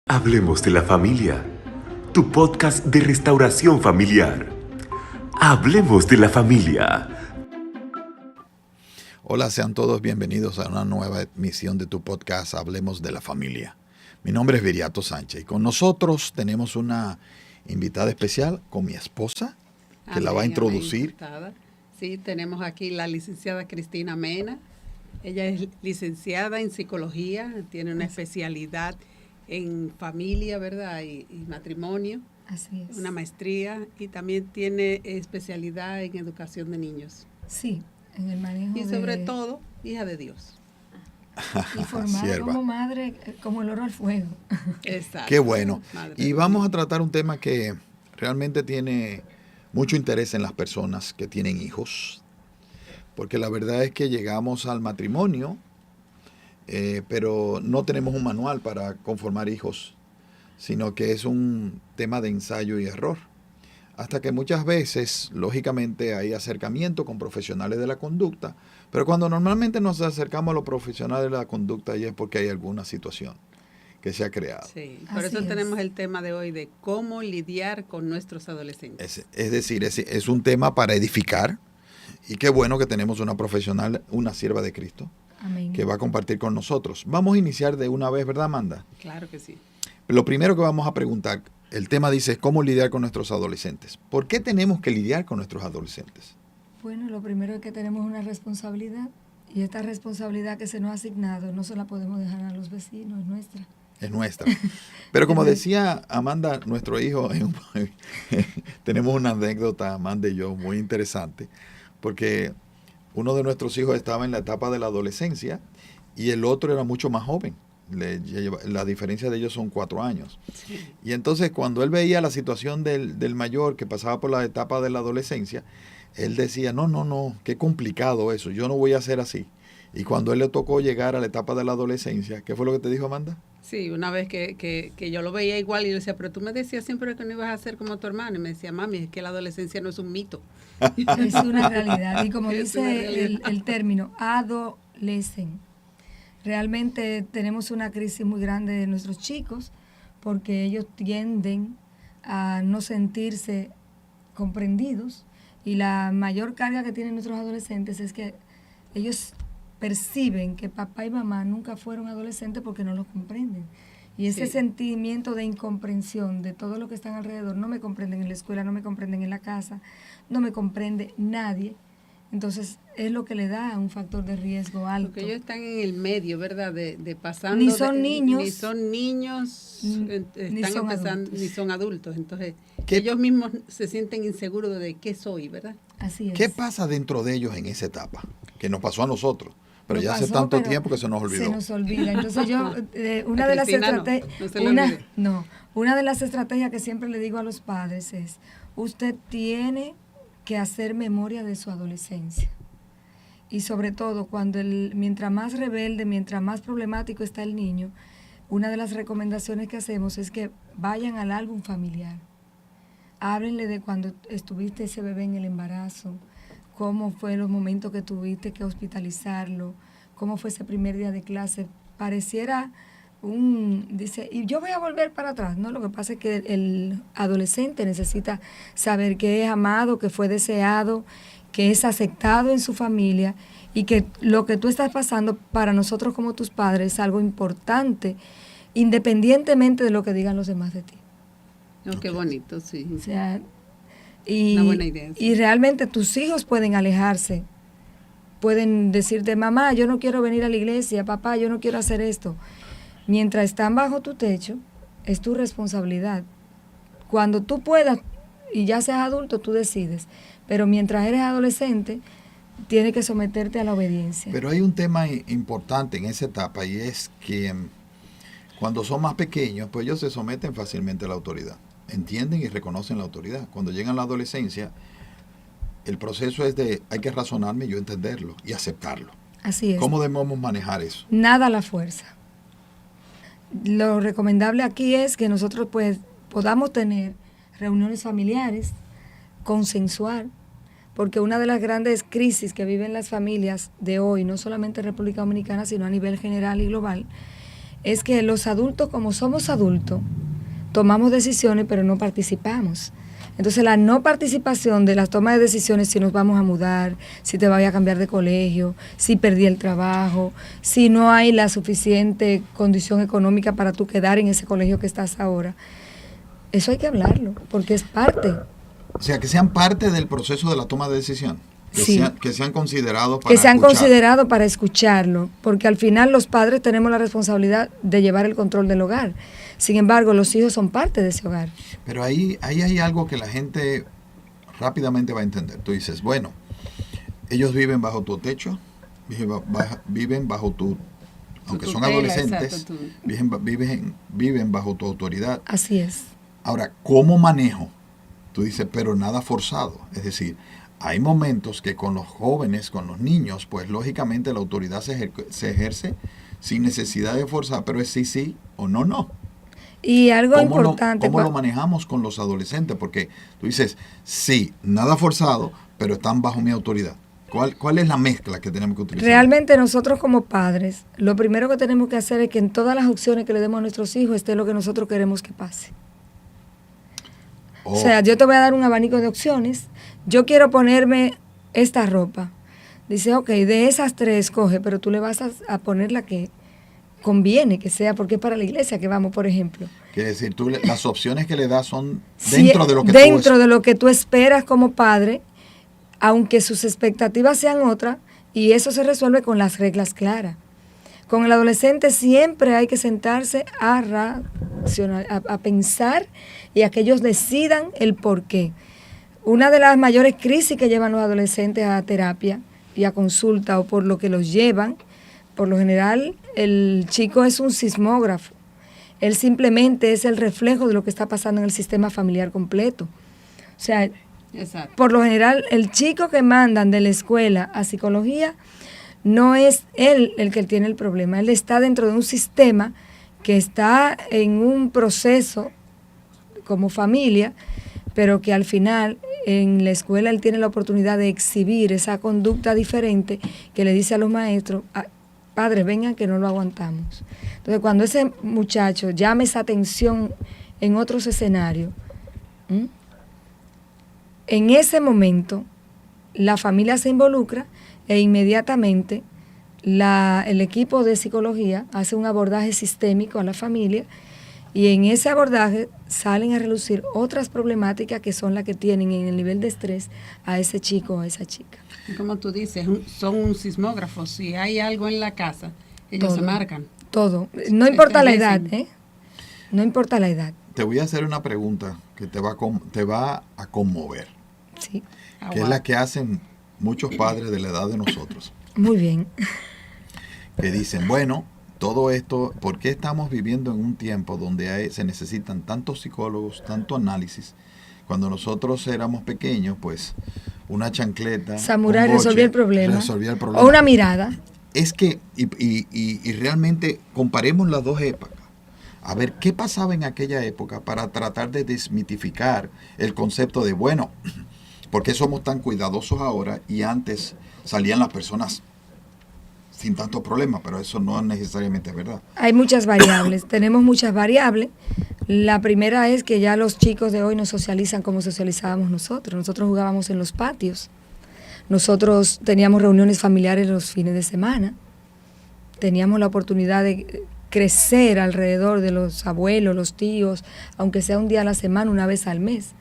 Hablemos de la familia, tu podcast de restauración familiar. Hablemos de la familia. Hola, sean todos bienvenidos a una nueva emisión de tu podcast Hablemos de la familia. Mi nombre es Viriato Sánchez y con nosotros tenemos una invitada especial con mi esposa, que la va a introducir. Sí, tenemos aquí la licenciada Cristina Mena. Ella es licenciada en psicología, tiene una especialidad en familia, ¿verdad? Y matrimonio. Así es. Una maestría y también tiene especialidad en educación de niños. Sí, en el manejo y sobre todo, hija de Dios. Y formada como madre, como el oro al fuego. Exacto. Qué bueno. Y vamos a tratar un tema que realmente tiene mucho interés en las personas que tienen hijos, porque la verdad es que llegamos al matrimonio, pero no tenemos un manual para conformar hijos, sino que es un tema de ensayo y error. Hasta que muchas veces, lógicamente, hay acercamiento con profesionales de la conducta, pero cuando normalmente nos acercamos a los profesionales de la conducta ya es porque hay alguna situación que se ha creado. Sí, por eso tenemos el tema de hoy de cómo lidiar con nuestros adolescentes. Es decir, es un tema para edificar, y qué bueno que tenemos una profesional, una sierva de Cristo, amén, que va a compartir con nosotros. Vamos a iniciar de una vez, ¿verdad, Amanda? Claro que sí. Lo primero que vamos a preguntar, el tema dice, ¿cómo lidiar con nuestros adolescentes? ¿Por qué tenemos que lidiar con nuestros adolescentes? Bueno, lo primero es que tenemos una responsabilidad, y esta responsabilidad que se nos ha asignado no se la podemos dejar a los vecinos, es nuestra. Es nuestra. Pero como decía Amanda, nuestro hijo, tenemos una anécdota, Amanda y yo, muy interesante, porque uno de nuestros hijos estaba en la etapa de la adolescencia y el otro era mucho más joven. La diferencia de ellos son 4 años. Sí. Y entonces cuando él veía la situación del mayor que pasaba por la etapa de la adolescencia, él decía, no, qué complicado eso, yo no voy a hacer así. Y cuando él le tocó llegar a la etapa de la adolescencia, ¿qué fue lo que te dijo, Amanda? Sí, una vez que yo lo veía igual y yo decía, pero tú me decías siempre que no ibas a ser como tu hermano. Y me decía, mami, es que la adolescencia no es un mito. Es una realidad. Y como dice el término, adolescen. Realmente tenemos una crisis muy grande de nuestros chicos porque ellos tienden a no sentirse comprendidos. Y la mayor carga que tienen nuestros adolescentes es que ellos perciben que papá y mamá nunca fueron adolescentes porque no los comprenden. Y ese sentimiento de incomprensión de todo lo que están alrededor, no me comprenden en la escuela, no me comprenden en la casa, no me comprende nadie. Entonces es lo que le da un factor de riesgo alto. Porque ellos están en el medio, ¿verdad? De pasando. Ni son niños. Ni son niños, ni son adultos. Entonces ¿Qué? Ellos mismos se sienten inseguros de qué soy, ¿verdad? Así es. ¿Qué pasa dentro de ellos en esa etapa? Que nos pasó a nosotros. Pero Nos ya hace pasó, tanto pero tiempo que se nos olvidó. Se nos olvida. Entonces yo, una de las estrategias que siempre le digo a los padres es, usted tiene que hacer memoria de su adolescencia. Y sobre todo, mientras más rebelde, mientras más problemático está el niño, una de las recomendaciones que hacemos es que vayan al álbum familiar. Háblenle de cuando estuviste ese bebé en el embarazo, cómo fue los momentos que tuviste que hospitalizarlo, cómo fue ese primer día de clase. Pareciera dice, y yo voy a volver para atrás. No, lo que pasa es que el adolescente necesita saber que es amado, que fue deseado, que es aceptado en su familia y que lo que tú estás pasando para nosotros como tus padres es algo importante, independientemente de lo que digan los demás de ti. Oh, qué bonito, sí. O sea, una buena idea. Sí. Y realmente tus hijos pueden alejarse, pueden decirte, mamá, yo no quiero venir a la iglesia, papá, yo no quiero hacer esto. Mientras están bajo tu techo, es tu responsabilidad. Cuando tú puedas, y ya seas adulto, tú decides. Pero mientras eres adolescente, tienes que someterte a la obediencia. Pero hay un tema importante en esa etapa y es que cuando son más pequeños, pues ellos se someten fácilmente a la autoridad. Entienden y reconocen la autoridad. Cuando llegan a la adolescencia, el proceso es hay que razonarme y yo entenderlo y aceptarlo. Así es. ¿Cómo debemos manejar eso? Nada a la fuerza. Lo recomendable aquí es que nosotros pues podamos tener reuniones familiares, consensuar, porque una de las grandes crisis que viven las familias de hoy, no solamente en República Dominicana, sino a nivel general y global, es que los adultos, como somos adultos, tomamos decisiones pero no participamos. Entonces la no participación de las tomas de decisiones, si nos vamos a mudar, si te vayas a cambiar de colegio, si perdí el trabajo, si no hay la suficiente condición económica para tú quedar en ese colegio que estás ahora, eso hay que hablarlo, porque es parte. O sea, que sean parte del proceso de la toma de decisión. Sí. Que sean considerados para que sean escuchar. considerados para escucharlo, porque al final los padres tenemos la responsabilidad de llevar el control del hogar. Sin embargo, los hijos son parte de ese hogar. Pero ahí hay algo que la gente rápidamente va a entender. Tú dices, bueno, ellos viven bajo tu techo, viven bajo tu, aunque son tutela, adolescentes, exacto, viven bajo tu autoridad. Así es. Ahora, ¿cómo manejo? Tú dices, pero nada forzado. Es decir, hay momentos que con los jóvenes, con los niños, pues lógicamente la autoridad se ejerce sin necesidad de forzar, pero es sí o no. Y algo ¿Cómo importante. lo manejamos con los adolescentes? Porque tú dices, sí, nada forzado, pero están bajo mi autoridad. ¿Cuál es la mezcla que tenemos que utilizar? Realmente nosotros como padres, lo primero que tenemos que hacer es que en todas las opciones que le demos a nuestros hijos esté lo que nosotros queremos que pase. O sea, yo te voy a dar un abanico de opciones. Yo quiero ponerme esta ropa. Dice, ok, de esas 3 coge, pero tú le vas a poner la que conviene que sea, porque es para la iglesia que vamos, por ejemplo. Quiere decir, las opciones que le das son dentro de lo que tú esperas como padre, aunque sus expectativas sean otras, y eso se resuelve con las reglas claras. Con el adolescente siempre hay que sentarse a racionar, a pensar y a que ellos decidan el por qué. Una de las mayores crisis que llevan los adolescentes a terapia y a consulta o por lo que los llevan, por lo general, el chico es un sismógrafo. Él simplemente es el reflejo de lo que está pasando en el sistema familiar completo. O sea, exacto. Por lo general, el chico que mandan de la escuela a psicología no es él el que tiene el problema. Él está dentro de un sistema que está en un proceso como familia, pero que al final en la escuela él tiene la oportunidad de exhibir esa conducta diferente que le dice a los maestros, padres, vengan que no lo aguantamos. Entonces, cuando ese muchacho llame esa atención en otros escenarios, en ese momento la familia se involucra e inmediatamente el equipo de psicología hace un abordaje sistémico a la familia y en ese abordaje salen a relucir otras problemáticas que son las que tienen en el nivel de estrés a ese chico o a esa chica. Como tú dices, son un sismógrafo. Si hay algo en la casa, ellos se marcan. Todo. No importa la edad, No importa la edad. Te voy a hacer una pregunta que te va a conmover. Sí. Que es la que hacen muchos padres de la edad de nosotros. Muy bien. Que dicen, bueno, todo esto, ¿por qué estamos viviendo en un tiempo donde se necesitan tantos psicólogos, tanto análisis? Cuando nosotros éramos pequeños, pues una chancleta, samurái resolvía el problema. O una mirada. Es que, y realmente comparemos las dos épocas. A ver, ¿qué pasaba en aquella época para tratar de desmitificar el concepto de, bueno, ¿por qué somos tan cuidadosos ahora y antes salían las personas sin tantos problemas? Pero eso no es necesariamente verdad. Hay muchas variables, tenemos muchas variables. La primera es que ya los chicos de hoy no socializan como socializábamos nosotros. Nosotros jugábamos en los patios. Nosotros teníamos reuniones familiares los fines de semana. Teníamos la oportunidad de crecer alrededor de los abuelos, los tíos, aunque sea un día a la semana, una vez al mes.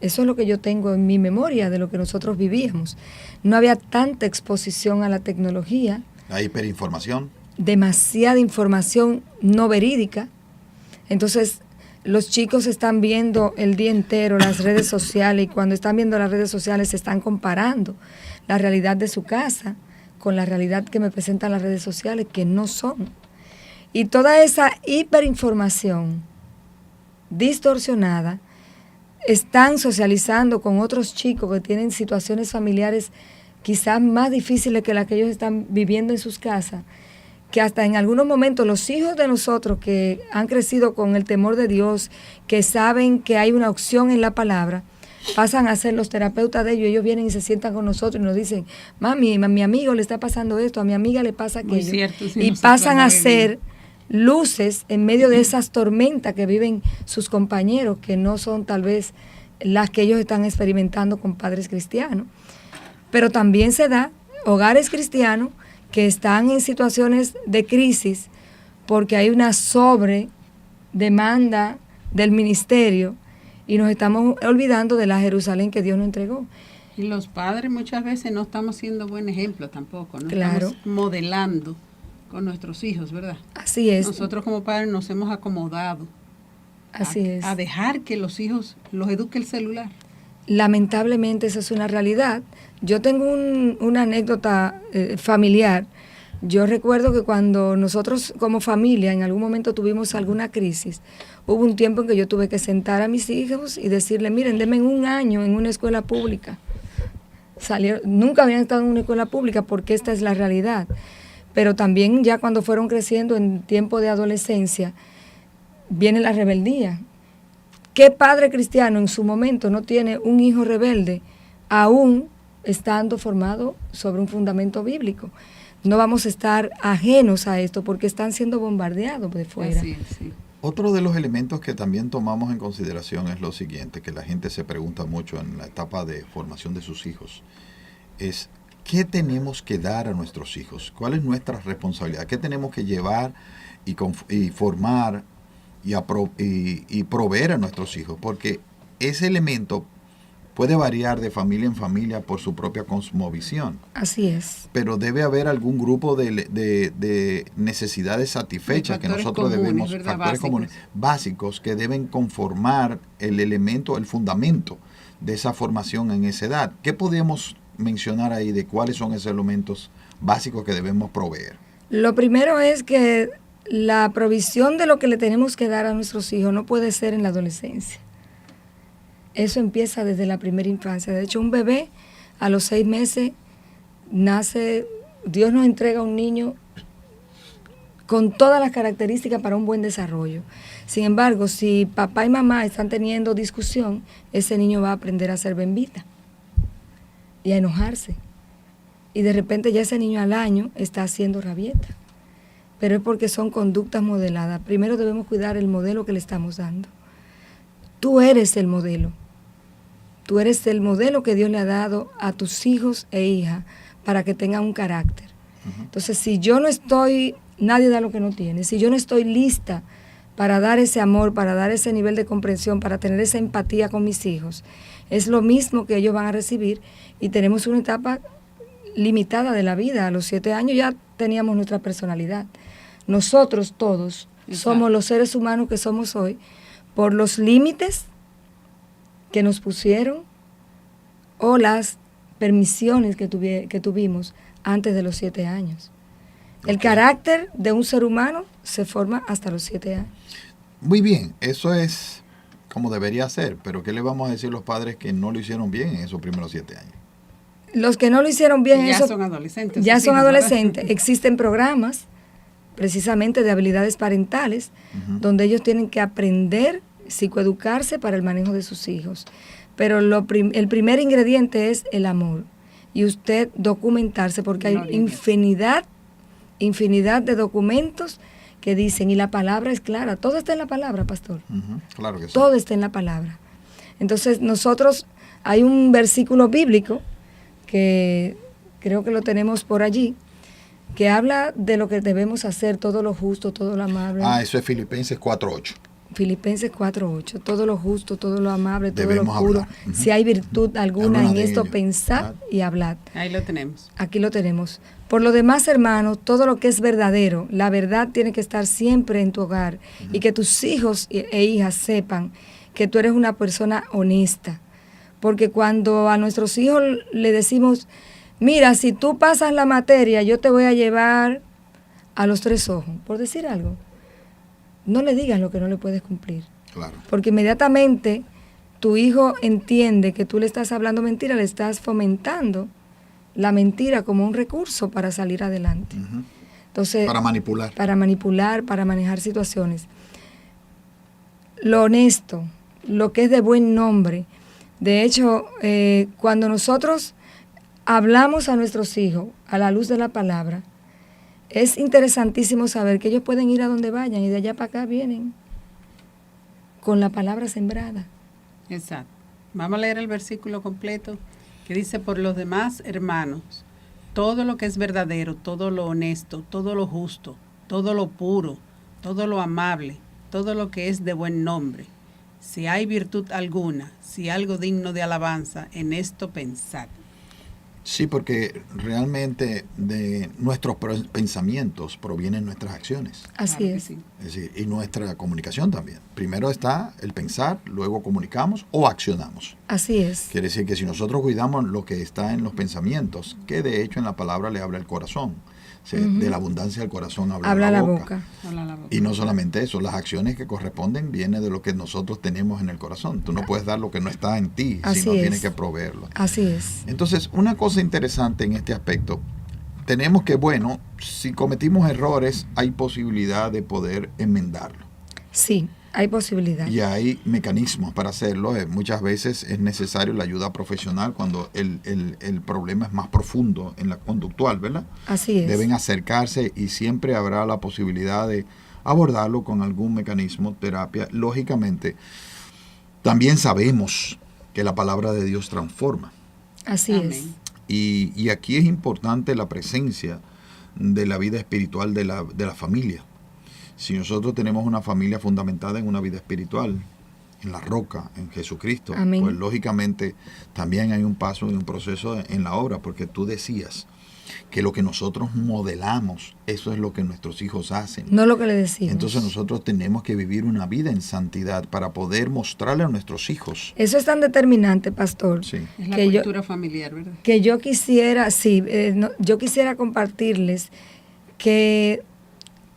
Eso es lo que yo tengo en mi memoria de lo que nosotros vivíamos. No había tanta exposición a la tecnología. La hiperinformación. Demasiada información no verídica. Entonces, los chicos están viendo el día entero las redes sociales y cuando están viendo las redes sociales se están comparando la realidad de su casa con la realidad que me presentan las redes sociales, que no son. Y toda esa hiperinformación distorsionada están socializando con otros chicos que tienen situaciones familiares quizás más difíciles que las que ellos están viviendo en sus casas, que hasta en algunos momentos los hijos de nosotros que han crecido con el temor de Dios, que saben que hay una opción en la palabra, pasan a ser los terapeutas de ellos. Ellos vienen y se sientan con nosotros y nos dicen, mami, a mi amigo le está pasando esto, a mi amiga le pasa aquello. Cierto, sí, y pasan a ser luces en medio de esas tormentas que viven sus compañeros, que no son tal vez las que ellos están experimentando con padres cristianos. Pero también se da hogares cristianos que están en situaciones de crisis porque hay una sobredemanda del ministerio y nos estamos olvidando de la Jerusalén que Dios nos entregó. Y los padres muchas veces no estamos siendo buen ejemplo tampoco, no Claro. estamos modelando con nuestros hijos, ¿verdad? Así es. Nosotros como padres nos hemos acomodado Así es. a dejar que los hijos los eduque el celular. Lamentablemente esa es una realidad. Yo tengo una anécdota familiar. Yo recuerdo que cuando nosotros como familia en algún momento tuvimos alguna crisis, hubo un tiempo en que yo tuve que sentar a mis hijos y decirle, miren, denme un año en una escuela pública. Nunca habían estado en una escuela pública porque esta es la realidad. Pero también ya cuando fueron creciendo en tiempo de adolescencia, viene la rebeldía. ¿Qué padre cristiano en su momento no tiene un hijo rebelde, aún estando formado sobre un fundamento bíblico? No vamos a estar ajenos a esto porque están siendo bombardeados de fuera. Así es, sí. Otro de los elementos que también tomamos en consideración es lo siguiente, que la gente se pregunta mucho en la etapa de formación de sus hijos, es ¿qué tenemos que dar a nuestros hijos? ¿Cuál es nuestra responsabilidad? ¿Qué tenemos que llevar y formar y proveer a nuestros hijos? Porque ese elemento puede variar de familia en familia por su propia cosmovisión. Así es. Pero debe haber algún grupo de necesidades satisfechas que nosotros debemos, factores comunes, básicos que deben conformar el elemento, el fundamento de esa formación en esa edad. ¿Qué podemos mencionar ahí de cuáles son esos elementos básicos que debemos proveer? Lo primero es que la provisión de lo que le tenemos que dar a nuestros hijos no puede ser en la adolescencia. Eso empieza desde la primera infancia. De hecho, un bebé a los 6 meses nace, Dios nos entrega un niño con todas las características para un buen desarrollo. Sin embargo, si papá y mamá están teniendo discusión, ese niño va a aprender a ser bembita y a enojarse. Y de repente ya ese niño al año está haciendo rabieta. Pero es porque son conductas modeladas. Primero debemos cuidar el modelo que le estamos dando. Tú eres el modelo. Tú eres el modelo que Dios le ha dado a tus hijos e hijas para que tengan un carácter. Entonces, si yo no estoy, nadie da lo que no tiene. Si yo no estoy lista para dar ese amor, para dar ese nivel de comprensión, para tener esa empatía con mis hijos, es lo mismo que ellos van a recibir. Y tenemos una etapa limitada de la vida. A los 7 años ya teníamos nuestra personalidad. Nosotros todos somos los seres humanos que somos hoy por los límites que nos pusieron o las permisiones que tuvimos antes de los 7 años. El carácter de un ser humano se forma hasta los 7 años. Muy bien, eso es como debería ser, pero ¿qué le vamos a decir a los padres que no lo hicieron bien en esos primeros 7 años? Los que no lo hicieron bien, ya son adolescentes. Ya son adolescentes. Existen programas precisamente de habilidades parentales, donde ellos tienen que aprender, psicoeducarse para el manejo de sus hijos. Pero el primer ingrediente es el amor. Y usted documentarse, porque hay infinidad de documentos que dicen, y la palabra es clara. Todo está en la palabra, pastor. Claro que sí. Todo está en la palabra. Entonces, hay un versículo bíblico que creo que lo tenemos por allí, que habla de lo que debemos hacer, todo lo justo, todo lo amable. Eso es Filipenses 4:8. Filipenses 4:8, todo lo justo, todo lo amable, todo debemos lo puro. hablar. Si hay virtud alguna en esto, ello. pensad y hablad. Ahí lo tenemos. Aquí lo tenemos. Por lo demás, hermanos, todo lo que es verdadero, la verdad tiene que estar siempre en tu hogar y que tus hijos e hijas sepan que tú eres una persona honesta. Porque cuando a nuestros hijos le decimos, mira, si tú pasas la materia, yo te voy a llevar a los 3 ojos, por decir algo. No le digas lo que no le puedes cumplir. Claro. Porque inmediatamente tu hijo entiende que tú le estás hablando mentira, le estás fomentando la mentira como un recurso para salir adelante. Entonces, para manipular. Para manipular, para manejar situaciones. Lo honesto, lo que es de buen nombre. De hecho, cuando nosotros hablamos a nuestros hijos a la luz de la palabra, es interesantísimo saber que ellos pueden ir a donde vayan y de allá para acá vienen con la palabra sembrada. Exacto. Vamos a leer el versículo completo que dice: por los demás, hermanos, todo lo que es verdadero, todo lo honesto, todo lo justo, todo lo puro, todo lo amable, todo lo que es de buen nombre, si hay virtud alguna, si algo digno de alabanza, en esto pensad. Sí, porque realmente de nuestros pensamientos provienen nuestras acciones. Así Claro que es. sí. Es decir, y nuestra comunicación también. Primero está el pensar, luego comunicamos o accionamos. Así es. Quiere decir que si nosotros cuidamos lo que está en los pensamientos, que de hecho en la palabra le habla el corazón, de la abundancia del corazón habla la boca. Habla la boca. Y no solamente eso, las acciones que corresponden vienen de lo que nosotros tenemos en el corazón. Tú no puedes dar lo que no está en ti, Así sino es. tienes que proveerlo. Así es. Entonces, una cosa interesante en este aspecto, tenemos que, bueno, si cometimos errores, hay posibilidad de poder enmendarlo. Sí, hay posibilidad. Y hay mecanismos para hacerlo. Muchas veces es necesario la ayuda profesional cuando el problema es más profundo en la conductual, ¿verdad? Así es. Deben acercarse y siempre habrá la posibilidad de abordarlo con algún mecanismo, terapia. Lógicamente, también sabemos que la palabra de Dios transforma. Así Amén. es. Y aquí es importante la presencia de la vida espiritual de la familia. Si nosotros tenemos una familia fundamentada en una vida espiritual, en la roca, en Jesucristo, Amén. pues lógicamente también hay un paso y un proceso en la obra, porque tú decías que lo que nosotros modelamos, eso es lo que nuestros hijos hacen. No lo que le decimos. Entonces nosotros tenemos que vivir una vida en santidad para poder mostrarle a nuestros hijos. Eso es tan determinante, pastor. Sí. Es la que cultura familiar, ¿verdad? Que yo quisiera, yo quisiera compartirles que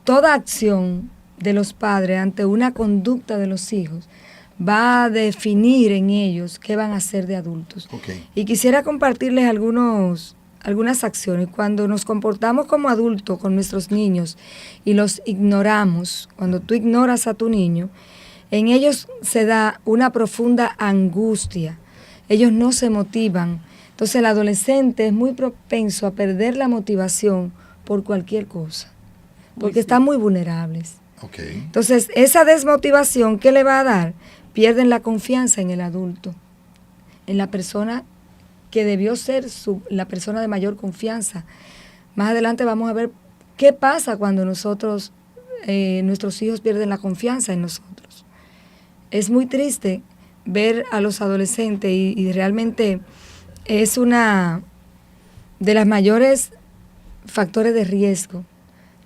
toda acción de los padres ante una conducta de los hijos va a definir en ellos qué van a hacer de adultos. Okay. Y quisiera compartirles algunas acciones. Cuando nos comportamos como adultos con nuestros niños y los ignoramos, cuando tú ignoras a tu niño, en ellos se da una profunda angustia. Ellos no se motivan. Entonces el adolescente es muy propenso a perder la motivación por cualquier cosa, porque están muy vulnerables. Okay. Entonces esa desmotivación, ¿qué le va a dar? Pierden la confianza en el adulto, en la persona que debió ser la persona de mayor confianza. Más adelante vamos a ver qué pasa cuando nuestros hijos pierden la confianza en nosotros. Es muy triste ver a los adolescentes y realmente es una de las mayores factores de riesgo,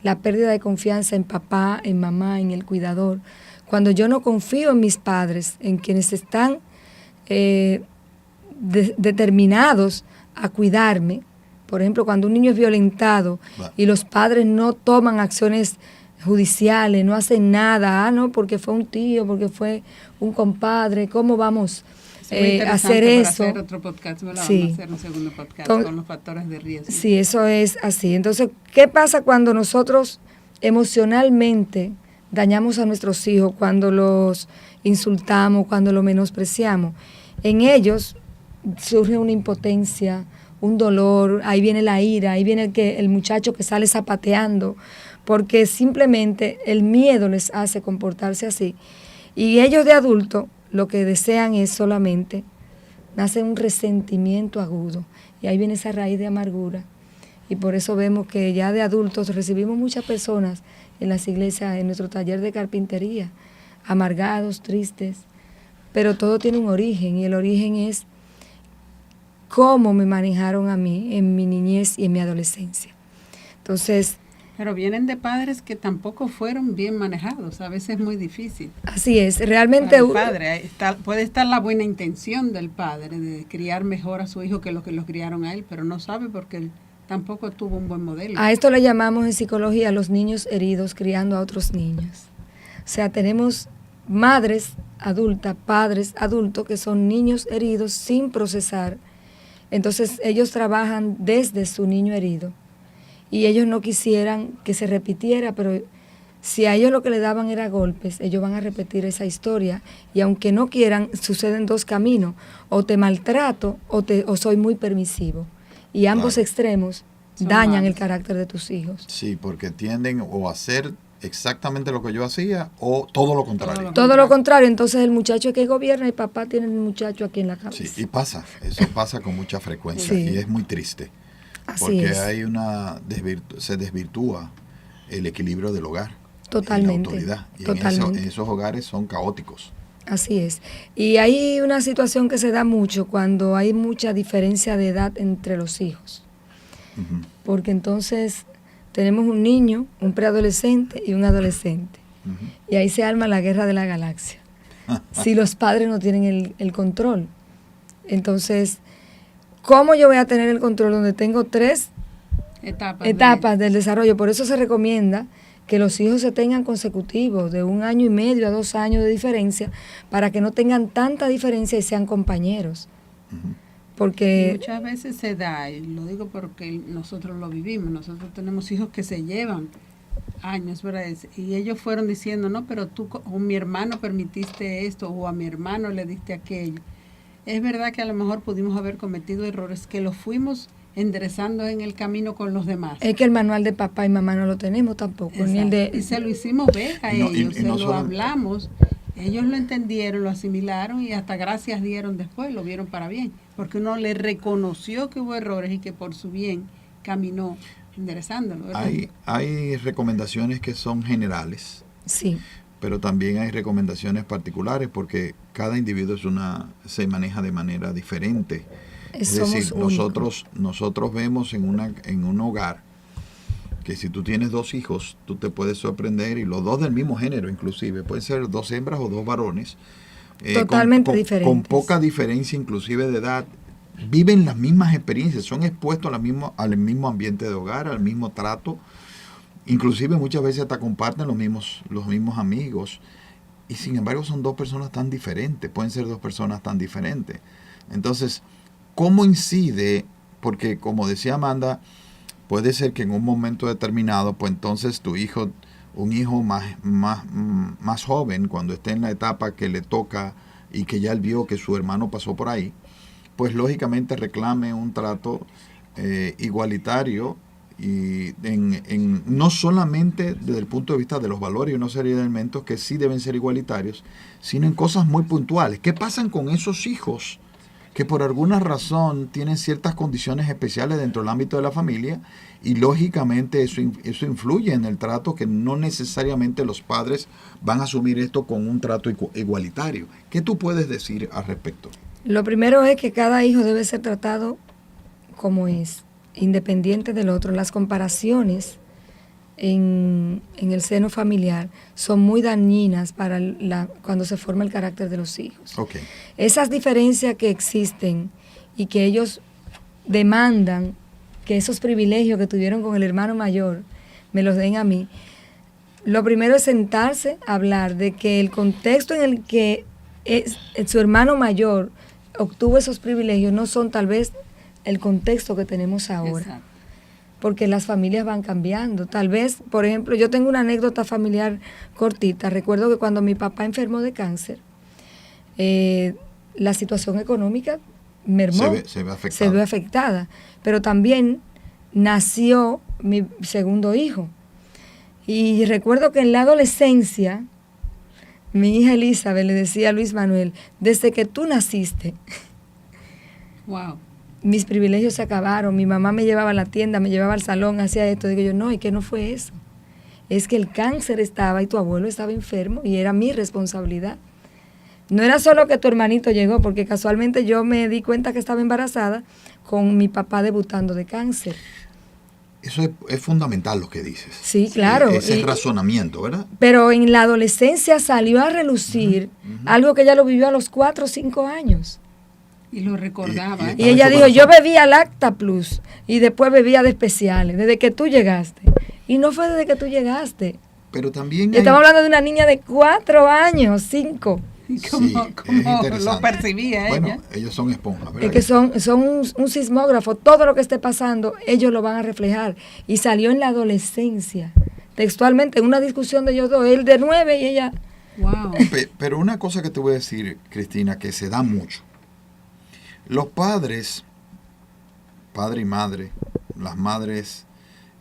la pérdida de confianza en papá, en mamá, en el cuidador. Cuando yo no confío en mis padres, en quienes están determinados a cuidarme. Por ejemplo, cuando un niño es violentado y los padres no toman acciones judiciales, no hacen nada, no, porque fue un tío, porque fue un compadre, ¿cómo vamos a hacer eso? Para hacer otro podcast, ¿verdad? Sí. Vamos a hacer un segundo podcast Entonces, con los factores de riesgo. Sí, eso es así. Entonces, ¿qué pasa cuando nosotros emocionalmente dañamos a nuestros hijos, cuando los insultamos, cuando los menospreciamos? En ellos surge una impotencia, un dolor, ahí viene la ira, ahí viene el muchacho que sale zapateando, porque simplemente el miedo les hace comportarse así. Y ellos de adultos lo que desean es solamente, nace un resentimiento agudo, y ahí viene esa raíz de amargura. Y por eso vemos que ya de adultos recibimos muchas personas en las iglesias, en nuestro taller de carpintería, amargados, tristes, pero todo tiene un origen, y el origen es cómo me manejaron a mí en mi niñez y en mi adolescencia. Entonces, pero vienen de padres que tampoco fueron bien manejados, a veces es muy difícil. Así es, realmente el padre, puede estar la buena intención del padre de criar mejor a su hijo que los que los criaron a él, pero no sabe porque él tampoco tuvo un buen modelo. A esto le llamamos en psicología los niños heridos criando a otros niños. O sea, tenemos madres adultas, padres adultos que son niños heridos sin procesar. Entonces ellos trabajan desde su niño herido y ellos no quisieran que se repitiera, pero si a ellos lo que le daban era golpes, ellos van a repetir esa historia, y aunque no quieran, suceden dos caminos: o te maltrato o soy muy permisivo, y ambos extremos dañan malos. el carácter de tus hijos. Sí, porque tienden o a hacer exactamente lo que yo hacía o todo lo contrario. Todo lo contrario, entonces el muchacho que gobierna y papá tiene un muchacho aquí en la cabeza. Sí, y pasa, eso pasa con mucha frecuencia Sí. y es muy triste. Así Porque es. hay se desvirtúa el equilibrio del hogar. Totalmente, Y la autoridad. Y totalmente. en esos hogares son caóticos. Así es. Y hay una situación que se da mucho cuando hay mucha diferencia de edad entre los hijos. Ujú, Porque entonces tenemos un niño, un preadolescente y un adolescente. ujú. Y ahí se arma la guerra de la galaxia. Si los padres no tienen el control. Entonces, ¿cómo yo voy a tener el control donde tengo 3 etapas del desarrollo? Por eso se recomienda que los hijos se tengan consecutivos, de 1 año y medio a 2 años de diferencia, para que no tengan tanta diferencia y sean compañeros. Ujú. Porque Muchas veces se da, y lo digo porque nosotros lo vivimos, nosotros tenemos hijos que se llevan años, ¿verdad? Y ellos fueron diciendo, no, pero tú o mi hermano permitiste esto, o a mi hermano le diste aquello. Es verdad que a lo mejor pudimos haber cometido errores que los fuimos enderezando en el camino con los demás. es que el manual de papá y mamá no lo tenemos tampoco, ni el Exacto. Y de... se lo hicimos ver a Y no- y- ellos, y se no lo solo- hablamos, ellos lo entendieron, lo asimilaron y hasta gracias dieron después, lo vieron para bien, porque uno le reconoció que hubo errores y que por su bien caminó enderezándolo, ¿verdad? Hay recomendaciones que son generales, Sí, pero también hay recomendaciones particulares porque cada individuo se maneja de manera diferente. Es somos decir, únicos. nosotros vemos en un hogar que si tú tienes 2 hijos, tú te puedes sorprender, y los 2 del mismo género inclusive, pueden ser 2 hembras o 2 varones, Totalmente con diferentes. poca diferencia inclusive de edad, viven las mismas experiencias, son expuestos al mismo ambiente de hogar, al mismo trato, inclusive muchas veces hasta comparten los mismos amigos, y sin embargo son 2 personas tan diferentes, pueden ser 2 personas tan diferentes. Entonces, ¿cómo incide? Porque como decía Amanda, puede ser que en un momento determinado, pues entonces un hijo más joven, cuando esté en la etapa que le toca y que ya él vio que su hermano pasó por ahí, pues lógicamente reclame un trato igualitario, y no solamente desde el punto de vista de los valores y una serie de elementos que sí deben ser igualitarios, sino en cosas muy puntuales. ¿Qué pasan con esos hijos que por alguna razón tienen ciertas condiciones especiales dentro del ámbito de la familia, y lógicamente eso influye en el trato, que no necesariamente los padres van a asumir esto con un trato igualitario? ¿Qué tú puedes decir al respecto? Lo primero es que cada hijo debe ser tratado como es, independiente del otro. Las comparaciones en el seno familiar son muy dañinas para cuando se forma el carácter de los hijos. Ok. Esas diferencias que existen y que ellos demandan que esos privilegios que tuvieron con el hermano mayor me los den a mí. Lo primero es sentarse a hablar de que el contexto en el que su hermano mayor obtuvo esos privilegios no son tal vez el contexto que tenemos ahora. Exacto. Porque las familias van cambiando. Tal vez, por ejemplo, yo tengo una anécdota familiar cortita. Recuerdo que cuando mi papá enfermó de cáncer, la situación económica mermó, se ve afectada. Pero también nació mi segundo hijo. Y recuerdo que en la adolescencia, mi hija Elizabeth le decía a Luis Manuel, desde que tú naciste, Wow. mis privilegios se acabaron, mi mamá me llevaba a la tienda, me llevaba al salón, hacía esto. Digo yo, no, es que no fue eso. Es que el cáncer estaba y tu abuelo estaba enfermo y era mi responsabilidad. No era solo que tu hermanito llegó, porque casualmente yo me di cuenta que estaba embarazada con mi papá debutando de cáncer. Eso es fundamental lo que dices. Sí, claro. Ese razonamiento, ¿verdad? Pero en la adolescencia salió a relucir algo que ella lo vivió a los 4 o 5 años. Y lo recordaba. Y Y ella dijo, yo bebía Lacta Plus y después bebía de especiales, desde que tú llegaste. Y no fue desde que tú llegaste. Pero también Estamos hablando de una niña de 4 años, 5. Y Sí, cómo es interesante. lo percibía Bueno, ella. ellos son esponjas, ¿verdad? Es que son un sismógrafo. Todo lo que esté pasando, ellos lo van a reflejar. Y salió en la adolescencia. Textualmente, en una discusión de ellos dos. Él de 9 y ella... Wow. Pero una cosa que te voy a decir, Cristina, que se da mucho. Los padres, padre y madre, las madres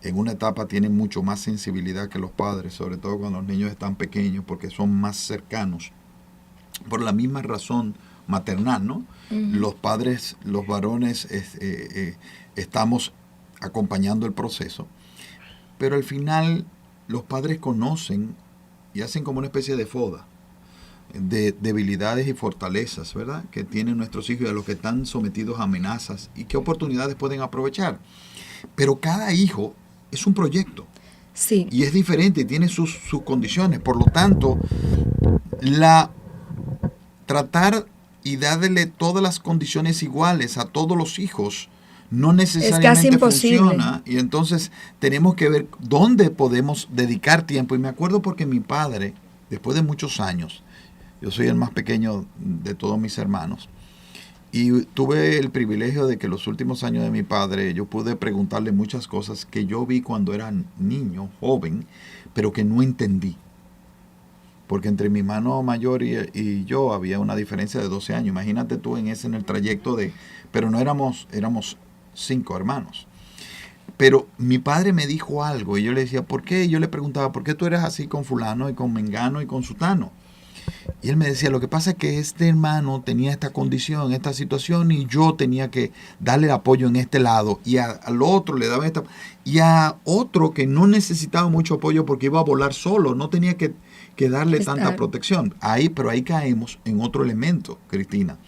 en una etapa tienen mucho más sensibilidad que los padres, sobre todo cuando los niños están pequeños, porque son más cercanos. Por la misma razón maternal, ¿no? Los padres, los varones, estamos acompañando el proceso. Pero al final los padres conocen y hacen como una especie de foda de debilidades y fortalezas, ¿verdad?, que tienen nuestros hijos y a los que están sometidos a amenazas y qué oportunidades pueden aprovechar. Pero cada hijo es un proyecto. Sí. Y es diferente y tiene sus condiciones. Por lo tanto, tratar y darle todas las condiciones iguales a todos los hijos no necesariamente funciona, y entonces tenemos que ver dónde podemos dedicar tiempo. Y me acuerdo porque mi padre, después de muchos años, yo soy el más pequeño de todos mis hermanos, y tuve el privilegio de que los últimos años de mi padre yo pude preguntarle muchas cosas que yo vi cuando era niño, joven, pero que no entendí. Porque entre mi hermano mayor y yo había una diferencia de 12 años. Imagínate tú en el trayecto pero no éramos 5 hermanos. Pero mi padre me dijo algo y yo le decía, ¿por qué? Y yo le preguntaba, ¿por qué tú eres así con fulano y con mengano y con sutano? Y él me decía, lo que pasa es que este hermano tenía esta condición, esta situación, y yo tenía que darle el apoyo en este lado, y al otro le daba y a otro que no necesitaba mucho apoyo porque iba a volar solo, no tenía que darle tanta protección. Pero ahí caemos en otro elemento, Cristina.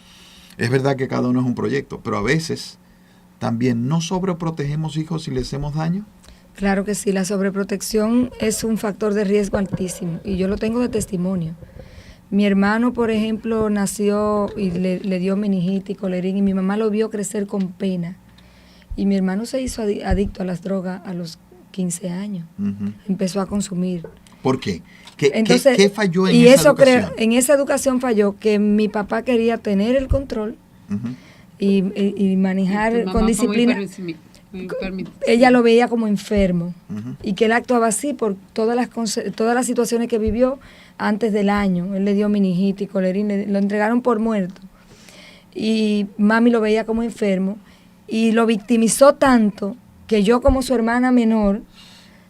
Es verdad que cada uno es un proyecto, pero a veces también no sobreprotegemos hijos si les hacemos daño. Claro que sí, la sobreprotección es un factor de riesgo altísimo, y yo lo tengo de testimonio. Mi hermano, por ejemplo, nació y le dio meningitis, colerín, y mi mamá lo vio crecer con pena. Y mi hermano se hizo adicto a las drogas a los 15 años. Empezó a consumir. ¿Por qué? ¿Qué falló en esa educación? En esa educación falló que mi papá quería tener el control y manejar con disciplina. Ella lo veía como enfermo y que él actuaba así por todas las situaciones que vivió antes del año. Él le dio meningitis, colerín, lo entregaron por muerto. Y mami lo veía como enfermo y lo victimizó tanto que yo, como su hermana menor,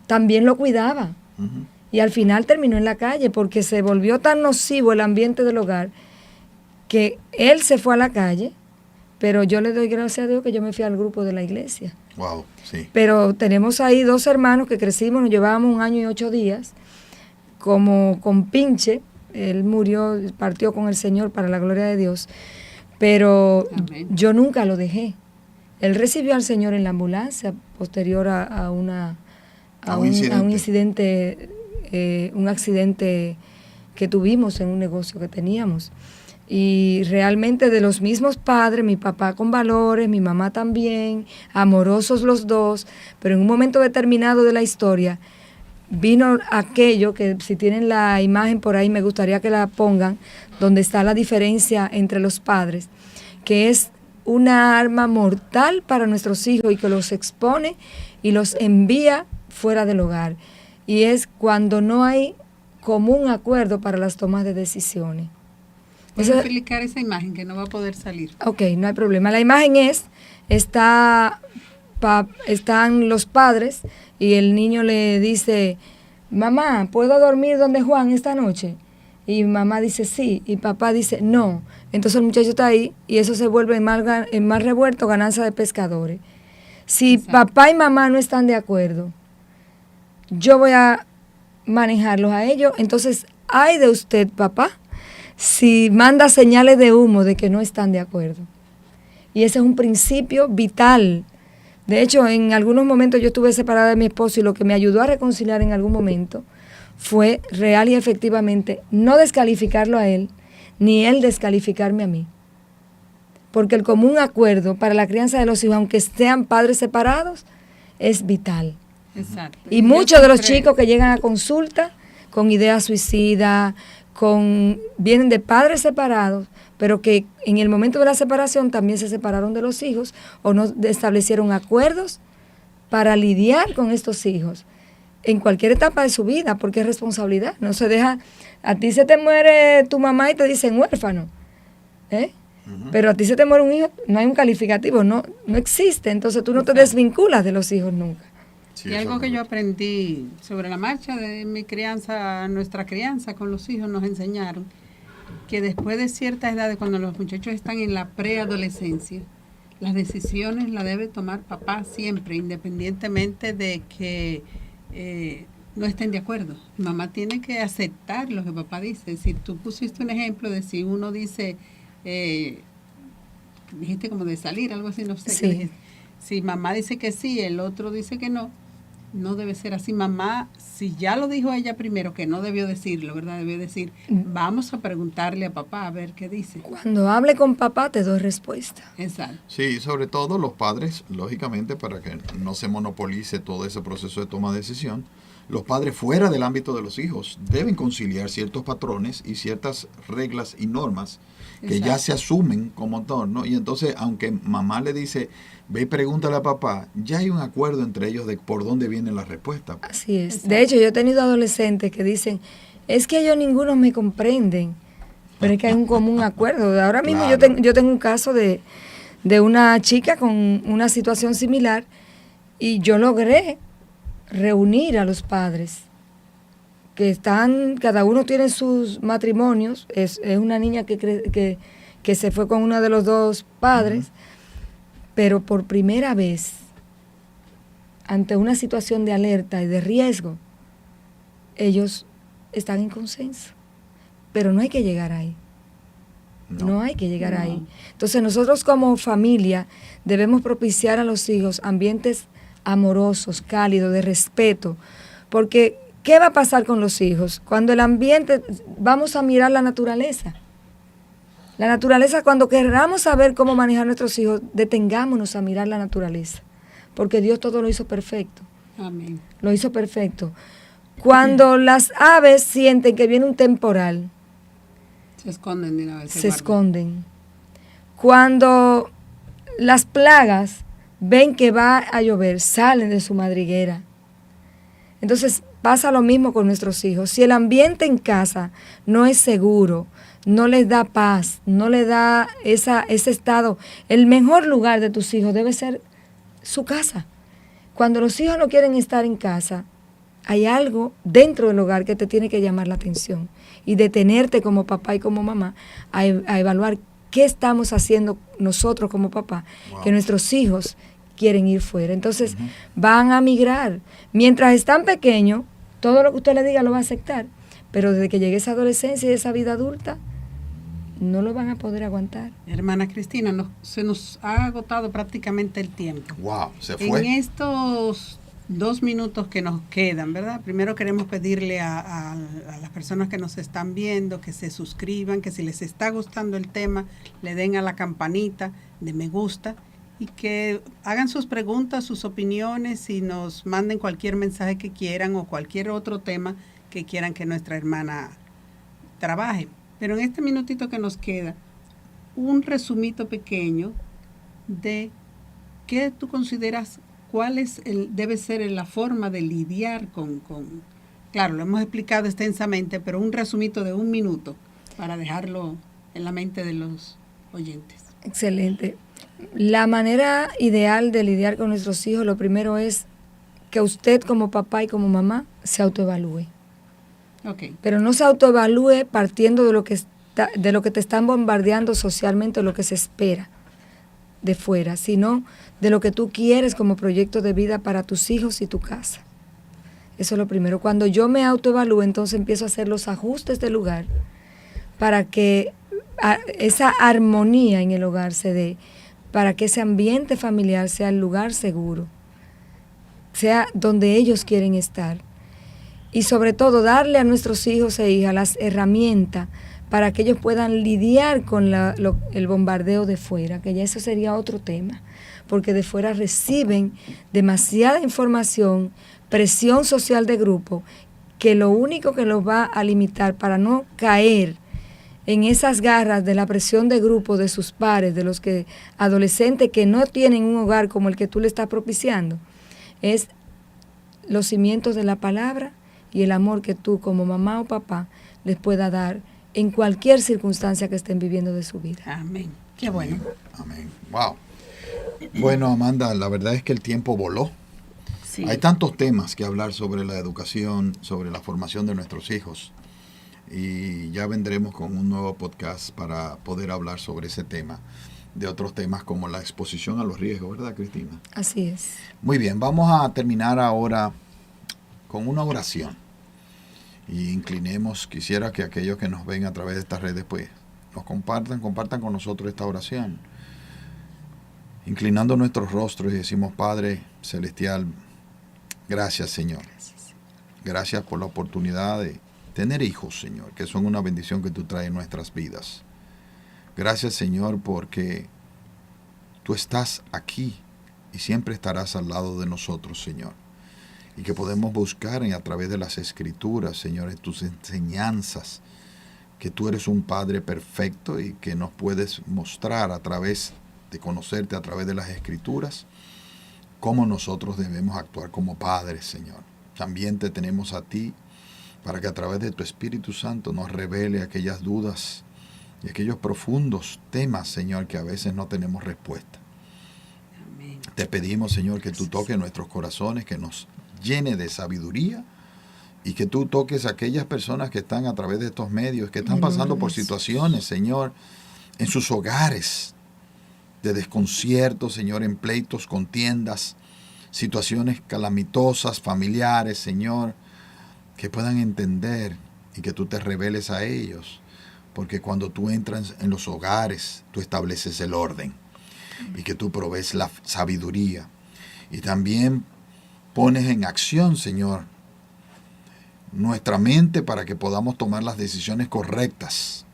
también lo cuidaba. Y al final terminó en la calle porque se volvió tan nocivo el ambiente del hogar que él se fue a la calle, pero yo le doy gracias a Dios que yo me fui al grupo de la iglesia. Wow, sí. Pero tenemos ahí 2 hermanos que crecimos, nos llevábamos 1 año y 8 días, como con pinche. Él murió, partió con el Señor para la gloria de Dios, pero amén. Yo nunca lo dejé. Él recibió al Señor en la ambulancia posterior a un incidente, un accidente que tuvimos en un negocio que teníamos. Y realmente de los mismos padres, mi papá con valores, mi mamá también, amorosos los dos, pero en un momento determinado de la historia vino aquello que, si tienen la imagen por ahí, me gustaría que la pongan, donde está la diferencia entre los padres, que es una arma mortal para nuestros hijos y que los expone y los envía fuera del hogar. Y es cuando no hay común acuerdo para las tomas de decisiones. ¿Puedes explicar esa imagen que no va a poder salir? Ok, no hay problema. La imagen están los padres y el niño le dice, mamá, ¿puedo dormir donde Juan esta noche? Y mamá dice sí, y papá dice no. Entonces el muchacho está ahí y eso se vuelve en mal revuelto, ganancia de pescadores. Si papá y mamá no están de acuerdo, yo voy a manejarlos a ellos. Entonces, ay de usted, papá, si manda señales de humo de que no están de acuerdo. Y ese es un principio vital. De hecho, en algunos momentos yo estuve separada de mi esposo y lo que me ayudó a reconciliar en algún momento fue real y efectivamente no descalificarlo a él, ni él descalificarme a mí. Porque el común acuerdo para la crianza de los hijos, aunque sean padres separados, es vital. Exacto. Y muchos de los chicos que llegan a consulta con ideas suicidas, vienen de padres separados, pero que en el momento de la separación también se separaron de los hijos o no establecieron acuerdos para lidiar con estos hijos en cualquier etapa de su vida, porque es responsabilidad. No se deja, a ti se te muere tu mamá y te dicen huérfano, Pero a ti se te muere un hijo, no hay un calificativo, no existe. Entonces tú no te desvinculas de los hijos nunca. Sí, y algo que yo aprendí sobre la marcha de mi crianza, nuestra crianza con los hijos, nos enseñaron que después de cierta edad, cuando los muchachos están en la preadolescencia, las decisiones las debe tomar papá siempre, independientemente de que no estén de acuerdo. Mamá tiene que aceptar lo que papá dice. Si tú pusiste un ejemplo de si uno dice, dijiste como de salir, algo así, no sé qué dijiste. Si mamá dice que sí, el otro dice que no, no debe ser así. Mamá, si ya lo dijo ella primero, que no debió decirlo, ¿verdad? Debió decir, vamos a preguntarle a papá a ver qué dice. Cuando hable con papá te doy respuesta. Exacto. Sí, sobre todo los padres, lógicamente, para que no se monopolice todo ese proceso de toma de decisión, los padres fuera del ámbito de los hijos deben conciliar ciertos patrones y ciertas reglas y normas que ya se asumen como tal, ¿no? Y entonces, aunque mamá le dice, ve y pregúntale a papá, ya hay un acuerdo entre ellos de por dónde viene la respuesta. Así es. Exacto. De hecho, yo he tenido adolescentes que dicen, es que ellos ninguno me comprenden, pero es que hay un común acuerdo. Ahora mismo Claro. yo tengo un caso de una chica con una situación similar y yo logré reunir a los padres que están, cada uno tiene sus matrimonios, es una niña que se fue con uno de los dos padres, pero por primera vez, ante una situación de alerta y de riesgo, ellos están en consenso, pero no hay que llegar ahí. No hay que llegar ahí. Entonces nosotros como familia debemos propiciar a los hijos ambientes amorosos, cálidos, de respeto, porque ¿qué va a pasar con los hijos? Cuando el ambiente, vamos a mirar la naturaleza. La naturaleza, cuando queramos saber cómo manejar nuestros hijos, detengámonos a mirar la naturaleza, porque Dios todo lo hizo perfecto. Amén. Lo hizo perfecto. Cuando las aves sienten que viene un temporal, Se esconden de una vez. se guardan. esconden. Cuando las plagas ven que va a llover, salen de su madriguera. Entonces pasa lo mismo con nuestros hijos. Si el ambiente en casa no es seguro, no les da paz, no les da ese estado, el mejor lugar de tus hijos debe ser su casa. Cuando los hijos no quieren estar en casa, hay algo dentro del hogar que te tiene que llamar la atención y detenerte como papá y como mamá a evaluar qué estamos haciendo nosotros como papá, que nuestros hijos quieren ir fuera. Entonces van a migrar. Mientras están pequeños, todo lo que usted le diga lo va a aceptar, pero desde que llegue esa adolescencia y esa vida adulta, no lo van a poder aguantar. Hermana Cristina, se nos ha agotado prácticamente el tiempo. Wow, se fue. En estos 2 minutos que nos quedan, ¿verdad? Primero queremos pedirle a las personas que nos están viendo que se suscriban, que si les está gustando el tema, le den a la campanita de me gusta y que hagan sus preguntas, sus opiniones y nos manden cualquier mensaje que quieran o cualquier otro tema que quieran que nuestra hermana trabaje. Pero en este minutito que nos queda, un resumito pequeño de qué tú consideras, cuál es debe ser la forma de lidiar con, claro, lo hemos explicado extensamente, pero un resumito de 1 minuto para dejarlo en la mente de los oyentes. Excelente. La manera ideal de lidiar con nuestros hijos, lo primero es que usted como papá y como mamá se autoevalúe. Okay. Pero no se autoevalúe partiendo de lo que te están bombardeando socialmente o lo que se espera de fuera, sino de lo que tú quieres como proyecto de vida para tus hijos y tu casa. Eso es lo primero. Cuando yo me autoevalúo, entonces empiezo a hacer los ajustes del lugar para que esa armonía en el hogar se dé, para que ese ambiente familiar sea el lugar seguro, sea donde ellos quieren estar. Y sobre todo darle a nuestros hijos e hijas las herramientas para que ellos puedan lidiar con el bombardeo de fuera, que ya eso sería otro tema, porque de fuera reciben demasiada información, presión social de grupo, que lo único que los va a limitar para no caer en esas garras de la presión de grupo de sus pares, de los adolescentes que no tienen un hogar como el que tú le estás propiciando, es los cimientos de la palabra y el amor que tú como mamá o papá les pueda dar en cualquier circunstancia que estén viviendo de su vida. Amén. Qué bueno. Amén. Wow. Bueno, Amanda, la verdad es que el tiempo voló. Sí. Hay tantos temas que hablar sobre la educación, sobre la formación de nuestros hijos. Y ya vendremos con un nuevo podcast para poder hablar sobre ese tema, de otros temas como la exposición a los riesgos, ¿verdad, Cristina? Así es. Muy bien, vamos a terminar ahora con una oración. Y inclinemos, quisiera que aquellos que nos ven a través de estas redes, pues, nos compartan con nosotros esta oración. Inclinando nuestros rostros y decimos, Padre Celestial, gracias, Señor. Gracias por la oportunidad de tener hijos, Señor, que son una bendición que tú traes en nuestras vidas. Gracias, Señor, porque tú estás aquí y siempre estarás al lado de nosotros, Señor. Y que podemos buscar a través de las Escrituras, Señor, en tus enseñanzas, que tú eres un Padre perfecto y que nos puedes mostrar a través de conocerte, a través de las Escrituras, cómo nosotros debemos actuar como padres, Señor. También te tenemos a ti para que a través de tu Espíritu Santo nos revele aquellas dudas y aquellos profundos temas, Señor, que a veces no tenemos respuesta. Amén. Te pedimos, Señor, que tú toques nuestros corazones, que nos llene de sabiduría y que tú toques a aquellas personas que están a través de estos medios, que están pasando por situaciones, Señor, en sus hogares de desconcierto, Señor, en pleitos, contiendas, situaciones calamitosas, familiares, Señor, que puedan entender y que tú te reveles a ellos, porque cuando tú entras en los hogares, tú estableces el orden y que tú provees la sabiduría y también pones en acción, Señor, nuestra mente para que podamos tomar las decisiones correctas.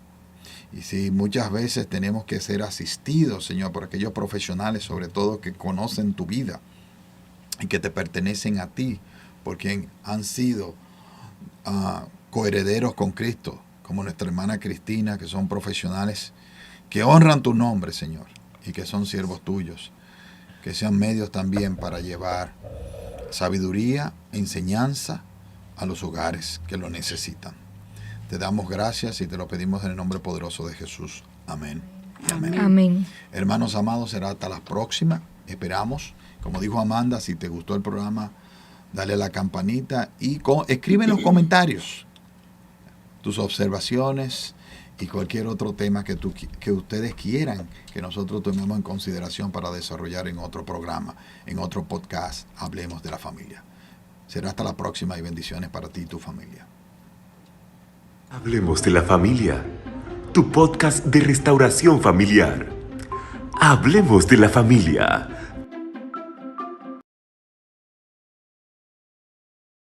Y si muchas veces tenemos que ser asistidos, Señor, por aquellos profesionales, sobre todo que conocen tu vida y que te pertenecen a ti, porque han sido coherederos con Cristo, como nuestra hermana Cristina, que son profesionales que honran tu nombre, Señor, y que son siervos tuyos, que sean medios también para llevar sabiduría, enseñanza a los hogares que lo necesitan. Te damos gracias y te lo pedimos en el nombre poderoso de Jesús. Amén. Amén. Amén. Hermanos amados, será hasta la próxima. Esperamos. Como dijo Amanda, si te gustó el programa, dale a la campanita y escribe en los comentarios tus observaciones y cualquier otro tema que ustedes quieran que nosotros tomemos en consideración para desarrollar en otro programa, en otro podcast. Hablemos de la familia. Será hasta la próxima y bendiciones para ti y tu familia. Hablemos de la familia, tu podcast de restauración familiar. Hablemos de la familia.